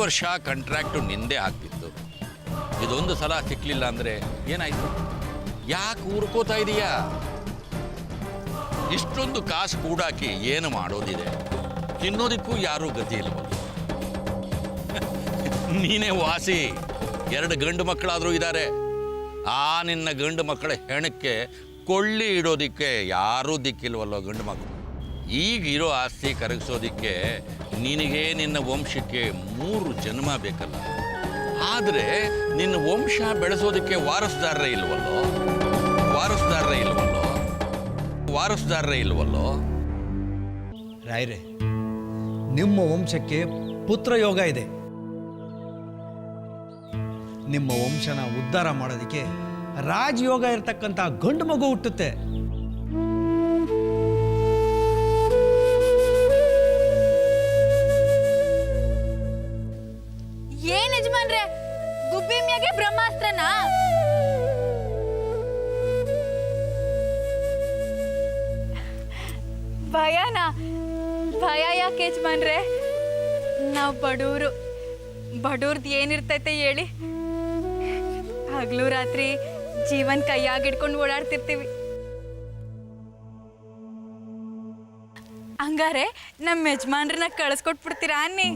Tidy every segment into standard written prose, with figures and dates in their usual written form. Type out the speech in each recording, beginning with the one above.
ವರ್ಷ ಕಾಂಟ್ರಾಕ್ಟು ನಿಂದೇ ಆಗ್ತಿತ್ತು. ಇದೊಂದು ಸಲ ಸಿಕ್ಕಲಿಲ್ಲ ಅಂದರೆ ಏನಾಯಿತು? ಯಾಕೆ ಊರ್ಕೋತಾ ಇದೀಯಾ? ಇಷ್ಟೊಂದು ಕಾಸು ಕೂಡಾಕಿ ಏನು ಮಾಡೋದಿದೆ? ತಿನ್ನೋದಕ್ಕೂ ಯಾರೂ ಗತಿ ಇಲ್ವಲ್ಲ. ನೀನೇ ವಾಸಿ. 2 ಗಂಡು ಮಕ್ಕಳಾದರೂ ಇದ್ದಾರೆ. ಆ ನಿನ್ನ ಗಂಡು ಮಕ್ಕಳ ಹೆಣಕ್ಕೆ ಕೊಳ್ಳಿ ಇಡೋದಿಕ್ಕೆ ಯಾರೂ ದಿಕ್ಕಿಲ್ವಲ್ಲೋ ಗಂಡು ಮಕ್ಕಳು. ಈಗಿರೋ ಆಸ್ತಿ ಕರಗಿಸೋದಿಕ್ಕೆ ನಿನಗೆ ನಿನ್ನ ವಂಶಕ್ಕೆ 3 ಜನ್ಮ ಬೇಕಲ್ಲ. ಆದರೆ ನಿನ್ನ ವಂಶ ಬೆಳೆಸೋದಕ್ಕೆ ವಾರಸುದಾರರೇ ಇಲ್ವಲ್ಲೋ. ರಾಯ್ರೆ, ನಿಮ್ಮ ವಂಶಕ್ಕೆ ಪುತ್ರಯೋಗ ಇದೆ. ನಿಮ್ಮ ವಂಶನ ಉದ್ಧಾರ ಮಾಡೋದಕ್ಕೆ ರಾಜಯೋಗ ಇರತಕ್ಕಂಥ ಗಂಡು ಮಗು ಹುಟ್ಟುತ್ತೆ. ಏನ್ ಯಜಮಾನ್ರೆ, ಗುಬ್ಬಿ ಮ್ಯಾಗೆ ಬ್ರಹ್ಮಾಸ್ತ್ರನಾ? ಭಯ ಯಾಕೆ ಯಜಮಾನ್ರೆ? ನಾವು ಬಡವ್ರದ್ದು ಏನಿರ್ತೈತೆ ಹೇಳಿ? ಹಗಲು ರಾತ್ರಿ ಜೀವನ್ ಕೈಯಾಗಿಡ್ಕೊಂಡು ಓಡಾಡ್ತಿರ್ತೀವಿ. ಹಂಗಾರೆ ನಮ್ಮ ಯಜಮಾನ್ರನ್ನ ಕಳಿಸ್ಕೊಟ್ಬಿಡ್ತೀರಾ ಅನ್ನಿ?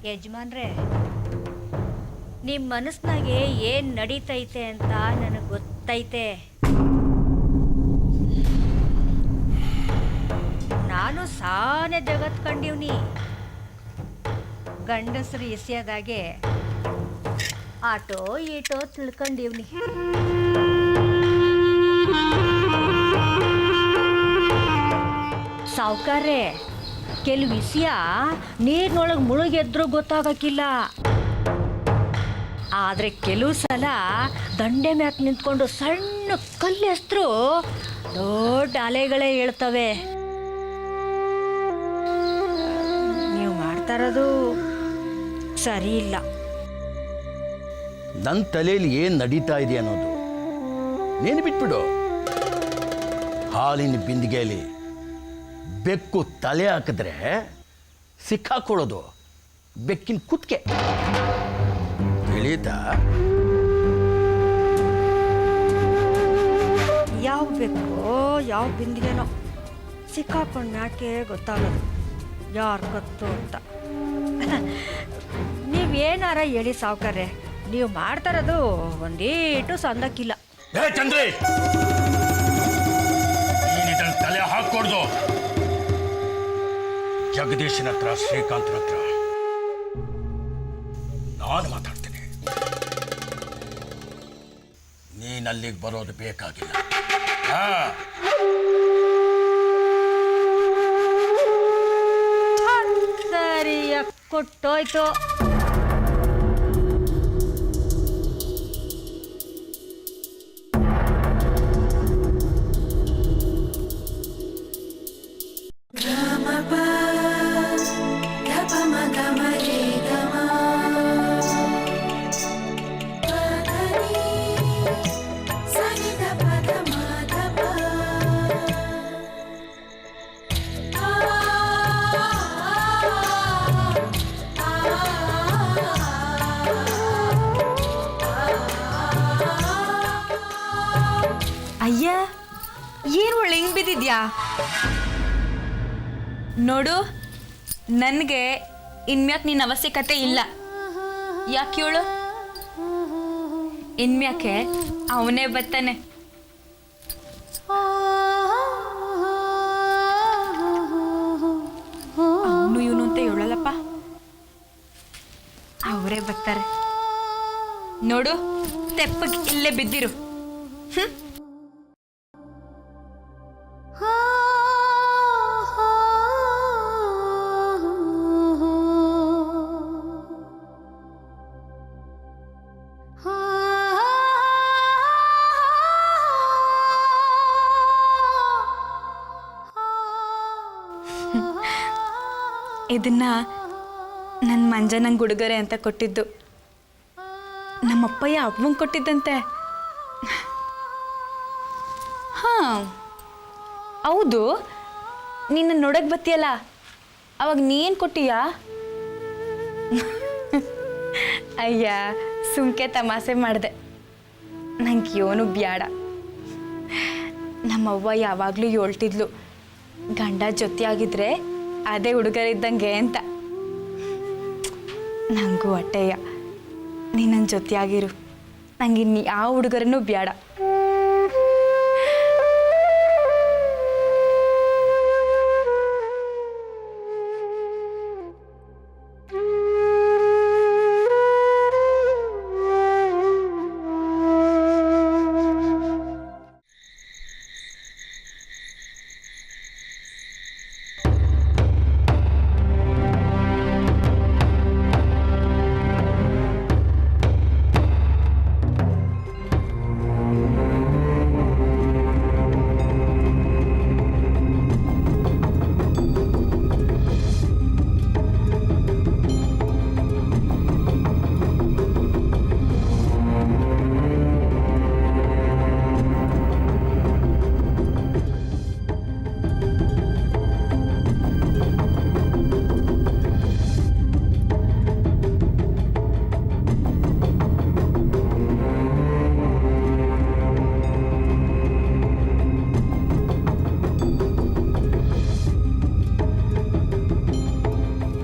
ಯಜಮಾನ್ರೆ, ನಿಮ್ಮ ಮನಸ್ಸಿನಾಗೆ ಏನು ನಡೀತೈತೆ ಅಂತ ನನಗೆ ಗೊತ್ತೈತೆ. ನಾನು ಸಾನೆ ಜಗತ್ ಕಂಡೀವ್ನಿ. ಗಂಡಸರು ಎಸೆಯೋದಾಗೆ ಆಟೋ ಈಟೋ ತಿಳ್ಕೊಂಡೀವ್ನಿ. ಸಾವುಕಾರ್ರೆ, ಕೆಲವು ವಿಷಯ ನೀರಿನೊಳಗೆ ಮುಳುಗೆದ್ರೂ ಗೊತ್ತಾಗಕ್ಕಿಲ್ಲ. ಆದರೆ ಕೆಲವು ಸಲ ದಂಡೆ ಮ್ಯಾಕ್ ನಿಂತ್ಕೊಂಡು ಸಣ್ಣ ಕಲ್ಲೆಸ್ತರೂ ದೊಡ್ಡ ಅಲೆಗಳೇ ಹೇಳ್ತವೆ. ನೀವು ಮಾಡ್ತಾ ಇರೋದು ಸರಿ ಇಲ್ಲ. ನನ್ನ ತಲೆಯಲ್ಲಿ ಏನು ನಡೀತಾ ಇದೆ ಅನ್ನೋದು ನೀನು ಬಿಟ್ಬಿಡು. ಹಾಲಿನ ಬಿಂದಿಗೆಯಲ್ಲಿ ಬೆಕ್ಕು ತಲೆ ಹಾಕಿದ್ರೆ ಸಿಕ್ಕಾಕೊಳ್ಳೋದು ಬೆಕ್ಕಿನ ಕುತ್ತಿಗೆ. ತಿಳಿಯುತ್ತಾ? ಯಾವ ಬೆಕ್ಕೋ ಯಾವ ಬಿಂದಿಗೆನೋ ಸಿಕ್ಕಾಕೊಂಡು ಯಾಕೆ ಗೊತ್ತಾಗೋದು ಯಾರು ಗೊತ್ತು ಅಂತ. ನೀವೇನಾರ ಹೇಳಿ ಸಾವುಕಾರ್ರೆ, ನೀವು ಮಾಡ್ತಾ ಇರೋದು ಒಂದೇಟು ಸಂದಕ್ಕಿಲ್ಲ. ಚಂದ್ರಿ, ತಲೆ ಹಾಕೊಡ್ದು. ಜಗದೀಶನ ಹತ್ರ, ಶ್ರೀಕಾಂತನ ಹತ್ರ ನಾನು ಮಾತಾಡ್ತೀನಿ. ನೀನಲ್ಲಿಗೆ ಬರೋದು ಬೇಕಾಗಿಲ್ಲ. ಸರಿಯಾಗಿ ಕೊಟ್ಟೋಯ್ತು. ಅಯ್ಯ, ಏನು ಒಳ್ಳೆ ಹಿಂಗೆ ಬಿದ್ದಿದ್ಯಾ ನೋಡು. ನನಗೆ ಇನ್ಮ್ಯಾಕ್ ನಿನ್ನ ಅವಶ್ಯಕತೆ ಇಲ್ಲ. ಯಾಕೆ ಹೇಳು? ಇನ್ಮ್ಯಾಕೆ ಅವನೇ ಬರ್ತಾನೆ. ಅವನು ಇವನು ಅಂತ ಹೇಳಲ್ಲಪ್ಪ, ಅವರೇ ಬರ್ತಾರೆ ನೋಡು. ತೆಪ್ಪಗೆ ಇಲ್ಲೇ ಬಿದ್ದಿರು. ಇದನ್ನ ನನ್ನ ಮಂಜ ನಂಗೆ ಉಡುಗೊರೆ ಅಂತ ಕೊಟ್ಟಿದ್ದು. ನಮ್ಮಪ್ಪಯ್ಯ ಅವ್ವಂಗೆ ಕೊಟ್ಟಿದ್ದಂತೆ. ಹಾಂ ಹೌದು, ನಿನ್ನ ನೋಡಕ್ಕೆ ಬತ್ತೀಯಲ್ಲ, ಅವಾಗ ನೀನು ಕೊಟ್ಟಿಯಾ? ಅಯ್ಯ, ಸುಮ್ಕೆ ತಮಾಷೆ ಮಾಡಿದೆ. ನಂಗೆ ಯೋನು ಬ್ಯಾಡ. ನಮ್ಮವ್ವ ಯಾವಾಗಲೂ ಹೇಳ್ತಿದ್ಲು, ಗಂಡ ಜೊತೆಯಾಗಿದ್ರೆ ಅದೇ ಹುಡುಗರು ಇದ್ದಂಗೆ ಅಂತ. ನನಗೂ ಹೊಟ್ಟೆಯ, ನೀ ನನ್ನ ಜೊತೆಯಾಗಿರು. ನಂಗೆ ಇನ್ನು ಯಾವ ಹುಡುಗರನ್ನೂ ಬ್ಯಾಡ.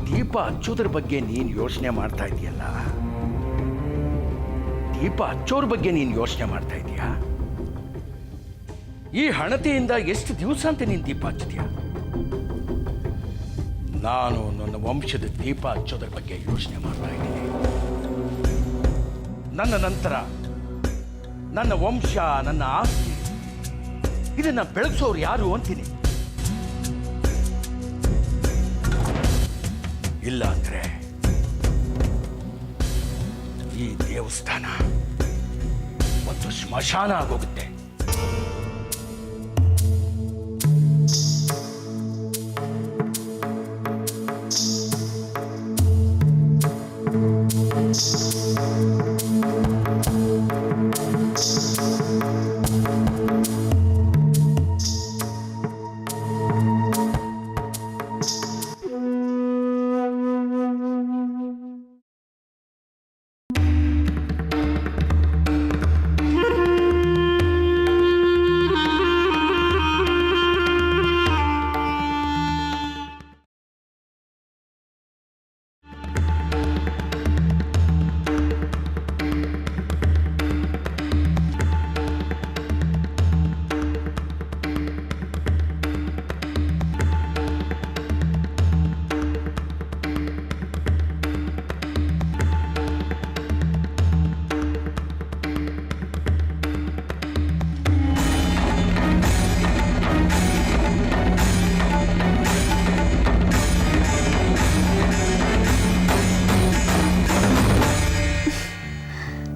ದೀಪ ಹಚ್ಚೋದ್ರ ಬಗ್ಗೆ ನೀನು ಯೋಚನೆ ಮಾಡ್ತಾ ಇದೆಯಲ್ಲ, ದೀಪ ಹಚ್ಚೋರ ಬಗ್ಗೆ ನೀನು ಯೋಚನೆ ಮಾಡ್ತಾ ಇದೀಯಾ? ಈ ಹಣತೆಯಿಂದ ಎಷ್ಟು ದಿವಸ ಅಂತ ನೀನು ದೀಪ ಹಚ್ತೀಯ? ನಾನು ನನ್ನ ವಂಶದ ದೀಪ ಹಚ್ಚೋದ್ರ ಬಗ್ಗೆ ಯೋಚನೆ ಮಾಡ್ತಾ ಇದ್ದೀನಿ. ನನ್ನ ನಂತರ ನನ್ನ ವಂಶ, ನನ್ನ ಆಸ್ತಿ, ಇದನ್ನ ಬೆಳಗ್ಸೋರು ಯಾರು ಅಂತೀನಿ. ಇಲ್ಲ ಅಂದ್ರೆ ಈ ದೇವಸ್ಥಾನ ಒಂದು ಸ್ಮಶಾನ ಆಗೋಗುತ್ತೆ.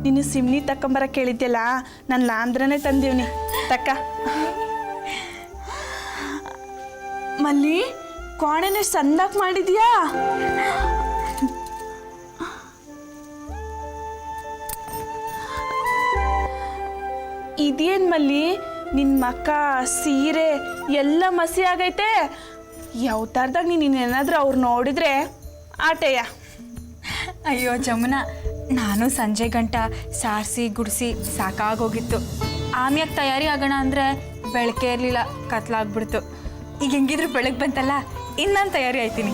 ನೀನು ಸಿಮ್ನಿ ತಕೊಂಬರ ಕೇಳಿದ್ಯಲ್ಲ, ನಾನು ಲಾಂಧ್ರನೇ ತಂದೀವ್ನಿ. ತಕ್ಕ ಮಲ್ಲಿ, ಕೋಣೆನೆ ಸಂದಾಕ್ ಮಾಡಿದ್ಯಾ? ಇದೇನ್ ಮಲ್ಲಿ, ನಿನ್ನ ಮಕ್ಕ ಸೀರೆ ಎಲ್ಲ ಮಸಿ ಆಗೈತೆ. ಯಾವ ಥರದಾಗ ನೀನೇನಾದ್ರೂ ಅವ್ರು ನೋಡಿದ್ರೆ ಆಟೆಯ. ಅಯ್ಯೋ ಜಮುನಾ, ನಾನು ಸಂಜೆ ಗಂಟ ಸಾರಿಸಿ ಗುಡಿಸಿ ಸಾಕಾಗೋಗಿತ್ತು. ಆಮ್ಯಾಗ ತಯಾರಿ ಆಗೋಣ ಅಂದರೆ ಬೆಳಕೆ ಇರಲಿಲ್ಲ, ಕತ್ಲಾಗ್ಬಿಡ್ತು. ಈಗ ಹೆಂಗಿದ್ರು ಬೆಳಗ್ಗೆ ಬಂತಲ್ಲ, ಇನ್ನು ನಾನು ತಯಾರಿ ಆಯ್ತೀನಿ.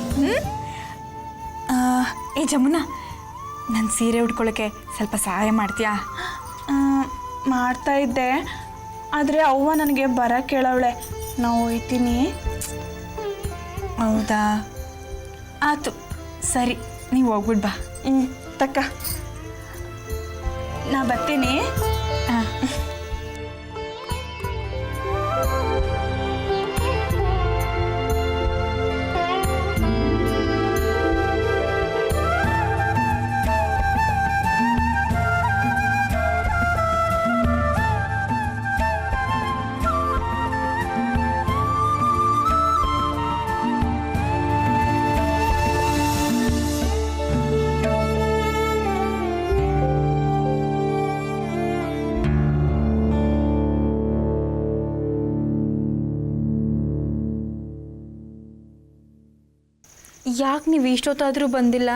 ಏ ಜಮುನಾ, ನನ್ನ ಸೀರೆ ಉಟ್ಕೊಳ್ಳೋಕ್ಕೆ ಸ್ವಲ್ಪ ಸಹಾಯ ಮಾಡ್ತೀಯಾ? ಮಾಡ್ತಾ ಇದ್ದೆ, ಆದರೆ ಅವ್ವ ನನಗೆ ಬರ ಕೇಳವಳೆ. ನಾವು ಹೋಯ್ತೀನಿ. ಹೌದಾ, ಆಯ್ತು ಸರಿ, ನೀವು ಹೋಗ್ಬಿಡ್ ಬಾ. ತಕ್ಕ ನಾ ಬರ್ತೀನಿ. ಹಾಂ. ಯಾಕೆ ನೀವು ಇಷ್ಟೊತ್ತಾದರೂ ಬಂದಿಲ್ಲ?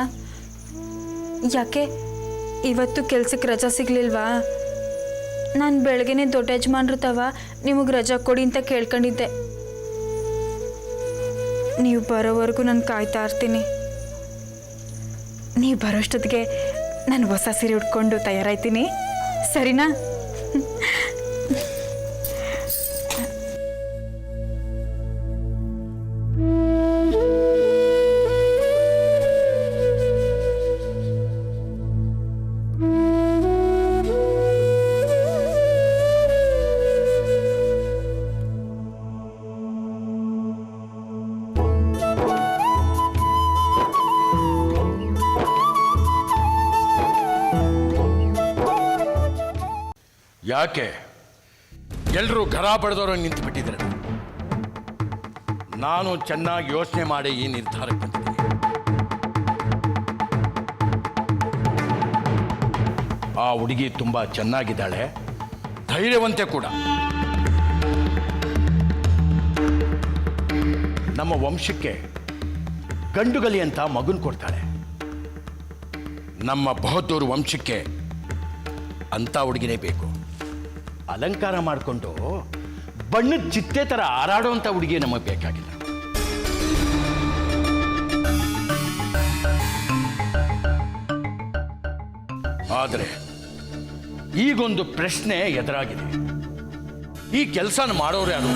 ಯಾಕೆ ಇವತ್ತು ಕೆಲ್ಸಕ್ಕೆ ರಜಾ ಸಿಗಲಿಲ್ವಾ? ನಾನು ಬೆಳಗ್ಗೆನೆ ದೊಡ್ಡ ಯಜಮಾನ್ರು ತವ ನಿಮಗೆ ರಜಾ ಕೊಡಿ ಅಂತ ಕೇಳ್ಕೊಂಡಿದ್ದೆ. ನೀವು ಬರೋವರೆಗೂ ನಾನು ಕಾಯ್ತಾ ಇರ್ತೀನಿ. ನೀವು ಬರೋಷ್ಟೊತ್ತಿಗೆ ನಾನು ಹೊಸ ಸೀರೆ ಉಟ್ಕೊಂಡು ತಯಾರಾಯ್ತೀನಿ, ಸರಿನಾ? ಯಾಕೆ ಎಲ್ಲರೂ ಘರ ಬಡ್ದವರು ನಿಂತು ಬಿಟ್ಟಿದ್ದಾರೆ? ನಾನು ಚೆನ್ನಾಗಿ ಯೋಚನೆ ಮಾಡಿ ಈ ನಿರ್ಧಾರಕ್ಕೆ ಬಂದಿದ್ದೀನಿ. ಆ ಹುಡುಗಿ ತುಂಬಾ ಚೆನ್ನಾಗಿದ್ದಾಳೆ, ಧೈರ್ಯವಂತೆ ಕೂಡ. ನಮ್ಮ ವಂಶಕ್ಕೆ ಗಂಡುಗಲಿ ಅಂತ ಮಗುನ್ ಕೊಡ್ತಾಳೆ. ನಮ್ಮ ಬಹದ್ದೂರು ವಂಶಕ್ಕೆ ಅಂತ ಹುಡುಗಿನೇ ಬೇಕು. ಅಲಂಕಾರ ಮಾಡಿಕೊಂಡು ಬಣ್ಣದ ಚಿಟ್ಟೆ ಥರ ಹಾರಾಡುವಂಥ ಹುಡುಗಿ ನಮಗೆ ಬೇಕಾಗಿಲ್ಲ. ಆದರೆ ಈಗೊಂದು ಪ್ರಶ್ನೆ ಎದುರಾಗಿದೆ. ಈ ಕೆಲಸನ ಮಾಡೋರು ಯಾರು?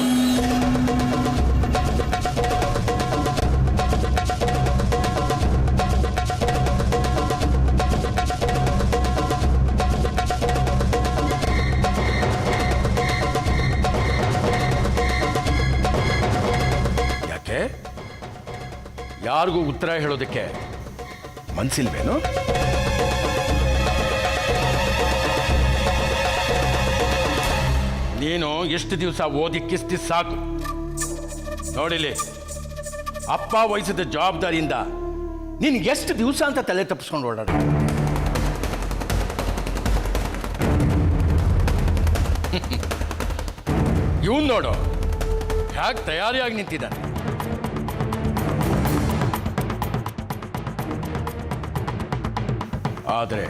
ಯಾರಿಗೂ ಉತ್ತರ ಹೇಳೋದಕ್ಕೆ ಮನಸ್ಸಿಲ್ವೇನು? ನೀನು ಎಷ್ಟು ದಿವಸ ಓದಿ ಕಿಸ್ತಿ ಸಾಕು. ನೋಡಿಲಿ, ಅಪ್ಪ ವಹಿಸಿದ ಜವಾಬ್ದಾರಿಯಿಂದ ನೀನು ಎಷ್ಟು ದಿವಸ ಅಂತ ತಲೆ ತಪ್ಪಿಸ್ಕೊಂಡು ಓಡಾಡ. ಇವನ್ ನೋಡು ಹೇಗೆ ತಯಾರಿಯಾಗಿ ನಿಂತಿದ್ದಾನೆ. ಆದರೆ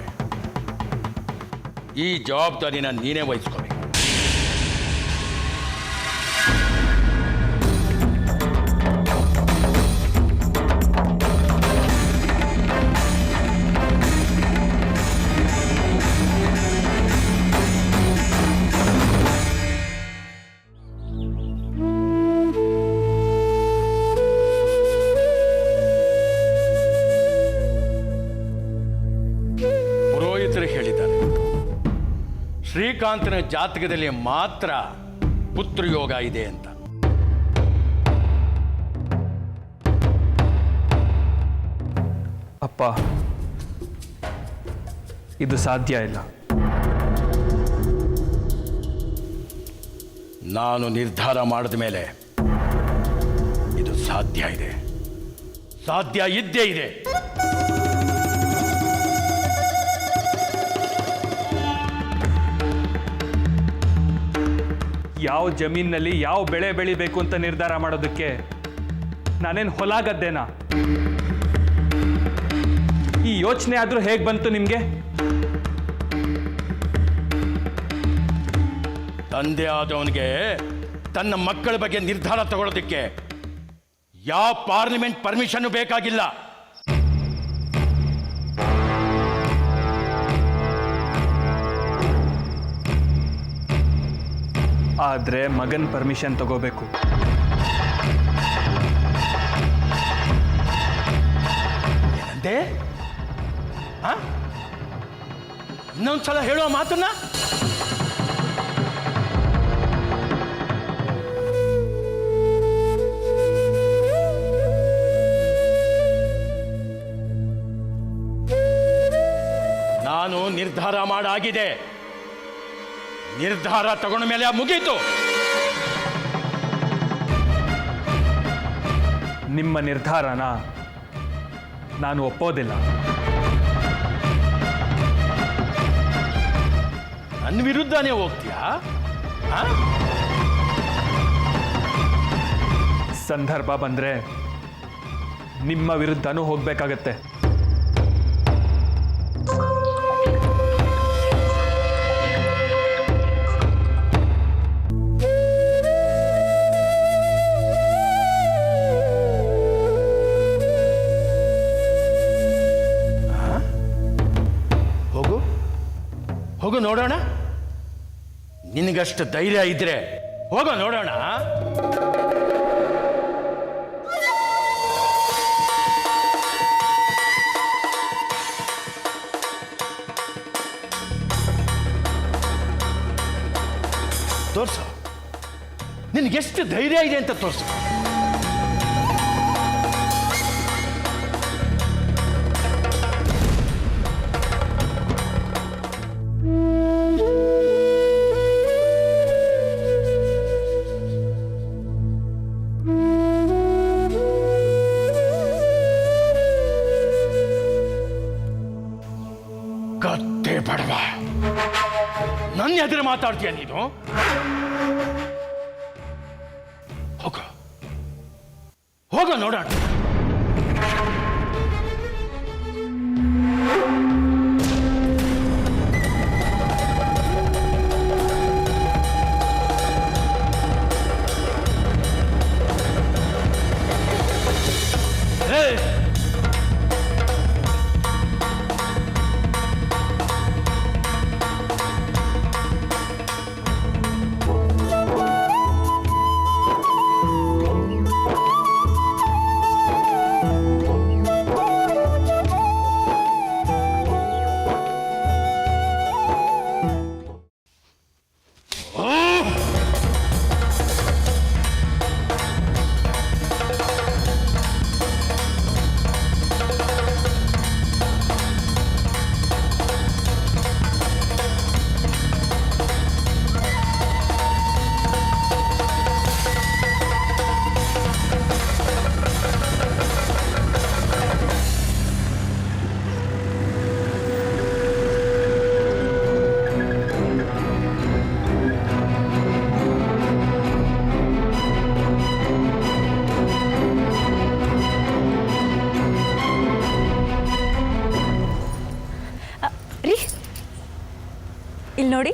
ಈ ಜವಾಬ್ದಾರಿನ ನೀನೇ ವಹಿಸ್ಕೋಬೇಕು. ಹೇಳಿದ್ದಾರೆ, ಶ್ರೀಕಾಂತನ ಜಾತಕದಲ್ಲಿ ಮಾತ್ರ ಪುತ್ರಯೋಗ ಇದೆ ಅಂತ. ಅಪ್ಪ, ಇದು ಸಾಧ್ಯ ಇಲ್ಲ. ನಾನು ನಿರ್ಧಾರ ಮಾಡಿದ ಮೇಲೆ ಇದು ಸಾಧ್ಯ ಇದೆ, ಸಾಧ್ಯ ಇದ್ದೇ ಇದೆ. ಯಾವ ಜಮೀನಿನಲ್ಲಿ ಯಾವ ಬೆಳೆ ಬೆಳಿಬೇಕು ಅಂತ ನಿರ್ಧಾರ ಮಾಡೋದಕ್ಕೆ ನಾನೇನು ಹೊಲ ಗದ್ದೇನಾ? ಈ ಯೋಚನೆ ಆದರೂ ಹೇಗೆ ಬಂತು ನಿಮಗೆ? ತಂದೆ ಆದವನಿಗೆ ತನ್ನ ಮಕ್ಕಳ ಬಗ್ಗೆ ನಿರ್ಧಾರ ತಗೊಳ್ಳೋದಕ್ಕೆ ಯಾವ ಪಾರ್ಲಿಮೆಂಟ್ ಪರ್ಮಿಷನ್ ಬೇಕಾಗಿಲ್ಲ. ಆದರೆ ಮಗನ ಪರ್ಮಿಷನ್ ತಗೋಬೇಕು. ಏನಂದೆ? ಇನ್ನೊಂದ್ಸಲ ಹೇಳುವ ಮಾತನ್ನ. ನಾನು ನಿರ್ಧಾರ ಮಾಡಾಗಿದೆ. ನಿರ್ಧಾರ ತಗೊಂಡ ಮೇಲೆ ಮುಗೀತು. ನಿಮ್ಮ ನಿರ್ಧಾರನ ನಾನು ಒಪ್ಪೋದಿಲ್ಲ. ನನ್ನ ವಿರುದ್ಧನೇ ಹೋಗ್ತೀಯಾ? ಸಂದರ್ಭ ಬಂದರೆ ನಿಮ್ಮ ವಿರುದ್ಧನೂ ಹೋಗಬೇಕಾಗತ್ತೆ. ಹೋಗು ಹೋಗು ನೋಡೋಣ. ನಿನಗಷ್ಟು ಧೈರ್ಯ ಇದ್ರೆ ಹೋಗೋ ನೋಡೋಣ. ತೋರ್ಸು, ನಿನಗೆಷ್ಟು ಧೈರ್ಯ ಇದೆ ಅಂತ ತೋರ್ಸು. ಕತ್ತೆ ಬಡವ, ನನ್ನ ಎದುರು ಮಾತಾಡ್ತೀಯ ನೀನು? ಹೋಗ ನೋಡೋಣ. ಇಲ್ಲಿ ನೋಡಿ.